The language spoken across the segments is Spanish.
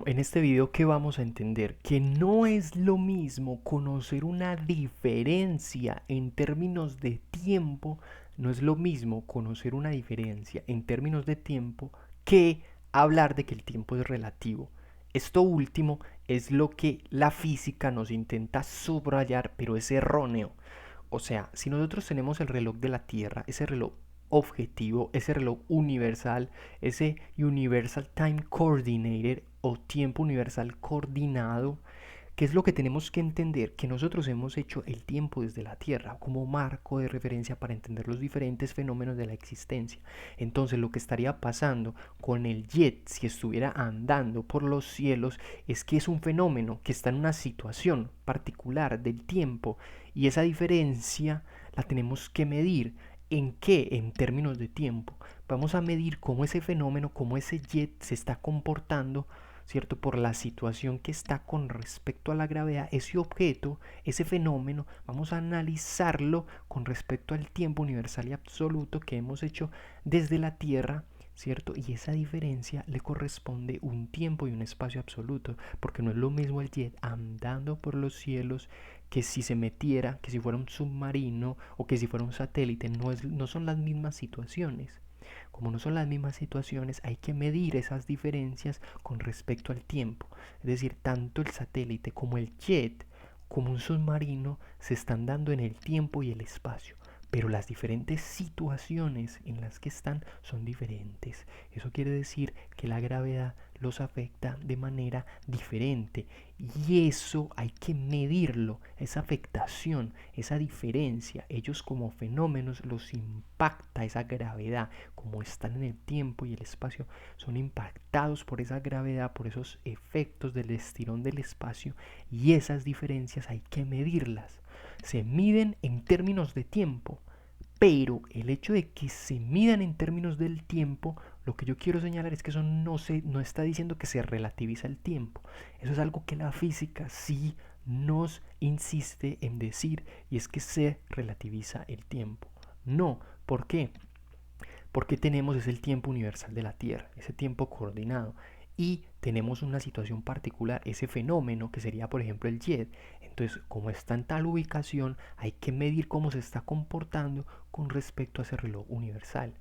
En este video, ¿qué vamos a entender? Que no es lo mismo conocer una diferencia en términos de tiempo, no es lo mismo conocer una diferencia en términos de tiempo que hablar de que el tiempo es relativo. Esto último es lo que la física nos intenta subrayar, pero es erróneo. O sea, si nosotros tenemos el reloj de la Tierra, ese reloj objetivo, ese reloj universal, ese Universal Time Coordinator o tiempo universal coordinado, ¿qué es lo que tenemos que entender? Que nosotros hemos hecho el tiempo desde la Tierra como marco de referencia para entender los diferentes fenómenos de la existencia. Entonces lo que estaría pasando con el jet si estuviera andando por los cielos es que es un fenómeno que está en una situación particular del tiempo y esa diferencia la tenemos que medir. ¿En qué? En términos de tiempo. Vamos a medir cómo ese fenómeno, cómo ese jet se está comportando, ¿cierto? Por la situación que está con respecto a la gravedad, ese objeto, ese fenómeno, vamos a analizarlo con respecto al tiempo universal y absoluto que hemos hecho desde la Tierra, ¿cierto? Y esa diferencia le corresponde un tiempo y un espacio absoluto, porque no es lo mismo el jet andando por los cielos que si se metiera, que si fuera un submarino o que si fuera un satélite, no son las mismas situaciones. Como no son las mismas situaciones, hay que medir esas diferencias con respecto al tiempo. Es decir, tanto el satélite como el jet, como un submarino, se están dando en el tiempo y el espacio. Pero las diferentes situaciones en las que están son diferentes. Eso quiere decir que la gravedad los afecta de manera diferente. Y eso hay que medirlo, esa afectación, esa diferencia. Ellos como fenómenos los impacta esa gravedad. Como están en el tiempo y el espacio, son impactados por esa gravedad, por esos efectos del estirón del espacio. Y esas diferencias hay que medirlas. Se miden en términos de tiempo. Pero el hecho de que se midan en términos del tiempo, lo que yo quiero señalar es que eso no está diciendo que se relativiza el tiempo. Eso es algo que la física sí nos insiste en decir, y es que se relativiza el tiempo. No, ¿por qué? Porque tenemos es el tiempo universal de la Tierra, ese tiempo coordinado. Y tenemos una situación particular, ese fenómeno que sería por ejemplo el jet. Entonces, como está en tal ubicación, hay que medir cómo se está comportando con respecto a ese reloj universal.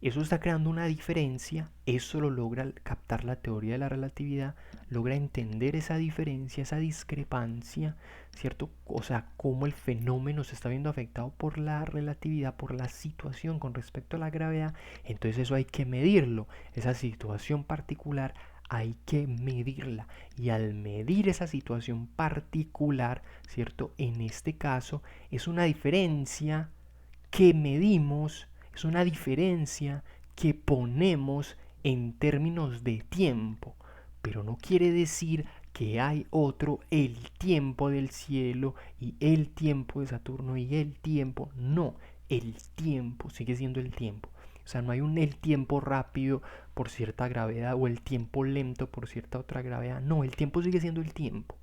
Eso está creando una diferencia, eso lo logra captar la teoría de la relatividad, logra entender esa diferencia, esa discrepancia, ¿cierto? O sea, cómo el fenómeno se está viendo afectado por la relatividad, por la situación con respecto a la gravedad. Entonces eso hay que medirlo, esa situación particular hay que medirla. Y al medir esa situación particular, ¿cierto? En este caso es una diferencia que medimos, es una diferencia que ponemos en términos de tiempo, pero no quiere decir que hay otro el tiempo del cielo y el tiempo de Saturno y el tiempo, no, el tiempo sigue siendo el tiempo. O sea, no hay un el tiempo rápido por cierta gravedad o el tiempo lento por cierta otra gravedad. No, el tiempo sigue siendo el tiempo.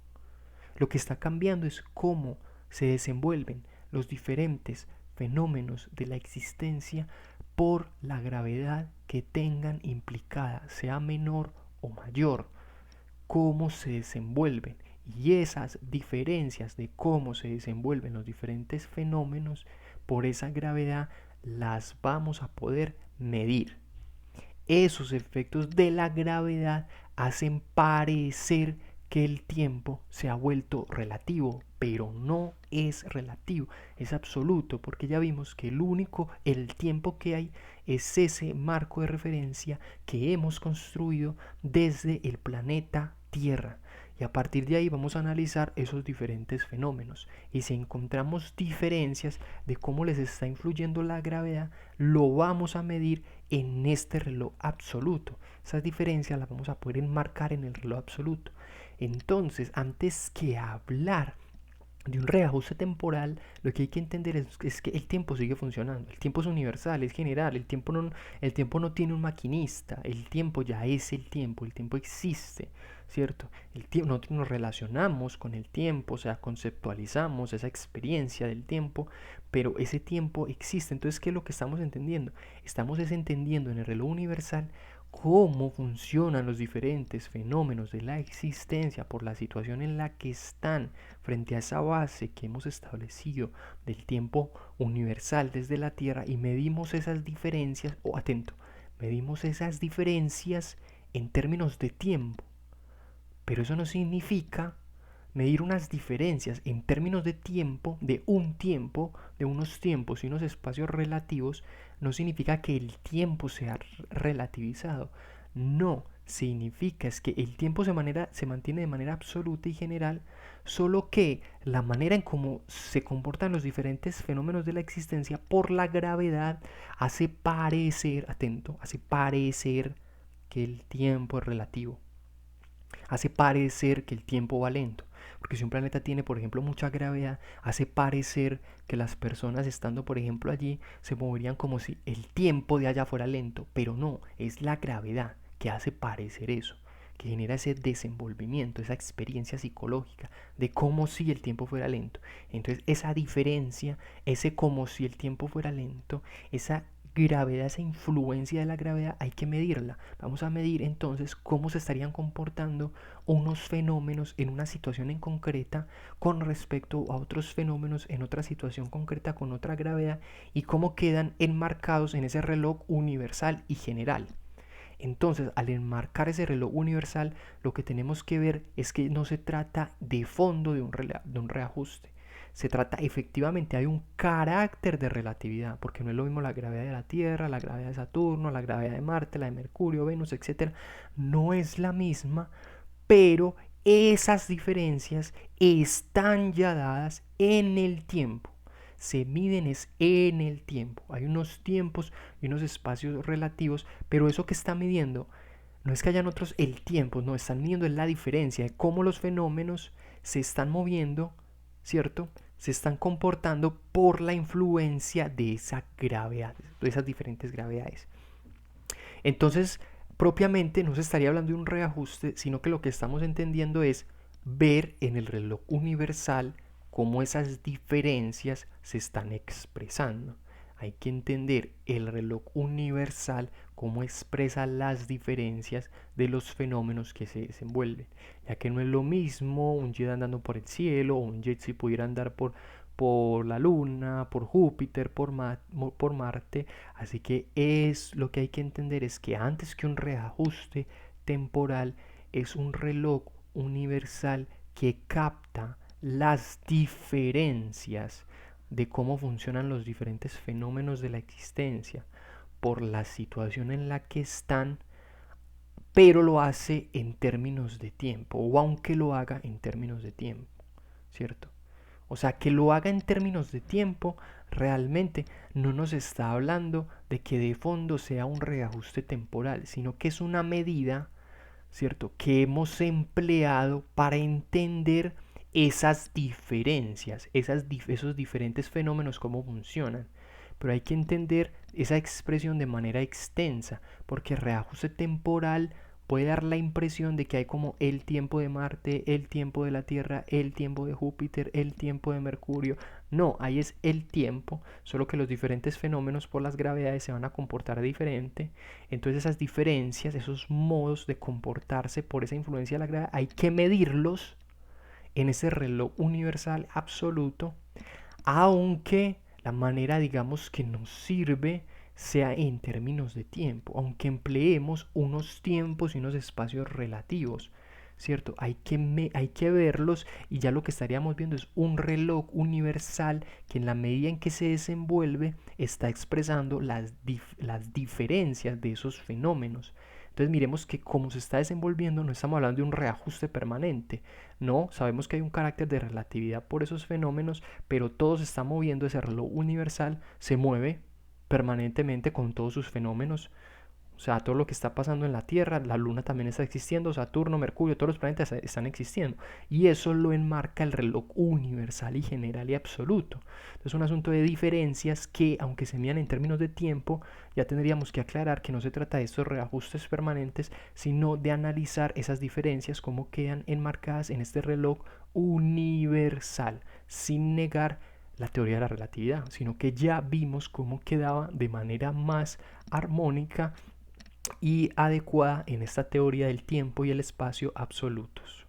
Lo que está cambiando es cómo se desenvuelven los diferentes fenómenos de la existencia por la gravedad que tengan implicada, sea menor o mayor, cómo se desenvuelven. Y esas diferencias de cómo se desenvuelven los diferentes fenómenos por esa gravedad las vamos a poder medir. Esos efectos de la gravedad hacen parecer que el tiempo se ha vuelto relativo, pero no es relativo, es absoluto, porque ya vimos que el tiempo que hay es ese marco de referencia que hemos construido desde el planeta Tierra. Y a partir de ahí vamos a analizar esos diferentes fenómenos. Y si encontramos diferencias de cómo les está influyendo la gravedad, lo vamos a medir en este reloj absoluto. Esas diferencias las vamos a poder enmarcar en el reloj absoluto. Entonces, antes que hablar de un reajuste temporal, lo que hay que entender es que el tiempo sigue funcionando. El tiempo es universal, es general. El tiempo no tiene un maquinista. El tiempo ya es el tiempo existe, ¿cierto? Nosotros nos relacionamos con el tiempo, o sea, conceptualizamos esa experiencia del tiempo, pero ese tiempo existe. Entonces, ¿qué es lo que estamos entendiendo? Estamos entendiendo en el reloj universal cómo funcionan los diferentes fenómenos de la existencia por la situación en la que están frente a esa base que hemos establecido del tiempo universal desde la Tierra y medimos esas diferencias, o atento, medimos esas diferencias en términos de tiempo, pero eso no significa medir unas diferencias en términos de tiempo, de unos tiempos y unos espacios relativos, no significa que el tiempo sea relativizado. No, significa es que el tiempo se mantiene de manera absoluta y general, solo que la manera en cómo se comportan los diferentes fenómenos de la existencia por la gravedad hace parecer, atento, hace parecer que el tiempo es relativo, hace parecer que el tiempo va lento. Porque si un planeta tiene, por ejemplo, mucha gravedad, hace parecer que las personas estando, por ejemplo, allí se moverían como si el tiempo de allá fuera lento. Pero no, es la gravedad que hace parecer eso, que genera ese desenvolvimiento, esa experiencia psicológica de como si el tiempo fuera lento. Entonces, esa diferencia, ese como si el tiempo fuera lento, esa gravedad, esa influencia de la gravedad, hay que medirla. Vamos a medir entonces cómo se estarían comportando unos fenómenos en una situación en concreta con respecto a otros fenómenos en otra situación concreta con otra gravedad y cómo quedan enmarcados en ese reloj universal y general. Entonces, al enmarcar ese reloj universal, lo que tenemos que ver es que no se trata de fondo de un reajuste. Se trata efectivamente, hay un carácter de relatividad, porque no es lo mismo la gravedad de la Tierra, la gravedad de Saturno, la gravedad de Marte, la de Mercurio, Venus, etcétera. No es la misma, pero esas diferencias están ya dadas en el tiempo. Se miden es en el tiempo. Hay unos tiempos y unos espacios relativos, pero eso que está midiendo no es que hayan otros el tiempo, no, están midiendo la diferencia de cómo los fenómenos se están moviendo, ¿cierto? Se están comportando por la influencia de esa gravedad, de esas diferentes gravedades. Entonces, propiamente no se estaría hablando de un reajuste, sino que lo que estamos entendiendo es ver en el reloj universal cómo esas diferencias se están expresando. Hay que entender el reloj universal, cómo expresa las diferencias de los fenómenos que se desenvuelven, ya que no es lo mismo un jet andando por el cielo o un jet si pudiera andar por la Luna, por Júpiter, por Marte. Así que es lo que hay que entender es que antes que un reajuste temporal es un reloj universal que capta las diferencias de cómo funcionan los diferentes fenómenos de la existencia por la situación en la que están, pero lo hace en términos de tiempo, o aunque lo haga en términos de tiempo, ¿cierto? O sea, que lo haga en términos de tiempo, realmente no nos está hablando de que de fondo sea un reajuste temporal, sino que es una medida, ¿cierto?, que hemos empleado para entender esas diferencias, esos diferentes fenómenos, cómo funcionan. Pero hay que entender esa expresión de manera extensa, porque reajuste temporal puede dar la impresión de que hay como el tiempo de Marte, el tiempo de la Tierra, el tiempo de Júpiter, el tiempo de Mercurio. No, ahí es el tiempo, solo que los diferentes fenómenos por las gravedades se van a comportar diferente. Entonces esas diferencias, esos modos de comportarse por esa influencia de la gravedad, hay que medirlos en ese reloj universal absoluto, aunque la manera, digamos, que nos sirve sea en términos de tiempo, aunque empleemos unos tiempos y unos espacios relativos, ¿cierto? Hay que verlos y ya lo que estaríamos viendo es un reloj universal que en la medida en que se desenvuelve está expresando las diferencias de esos fenómenos. Entonces miremos que como se está desenvolviendo no estamos hablando de un reajuste permanente, no, sabemos que hay un carácter de relatividad por esos fenómenos, pero todo se está moviendo, ese reloj universal se mueve permanentemente con todos sus fenómenos. O sea, todo lo que está pasando en la Tierra, la Luna también está existiendo, Saturno, Mercurio, todos los planetas están existiendo. Y eso lo enmarca el reloj universal y general y absoluto. Entonces es un asunto de diferencias que, aunque se midan en términos de tiempo, ya tendríamos que aclarar que no se trata de estos reajustes permanentes, sino de analizar esas diferencias, cómo quedan enmarcadas en este reloj universal, sin negar la teoría de la relatividad, sino que ya vimos cómo quedaba de manera más armónica y adecuada en esta teoría del tiempo y el espacio absolutos.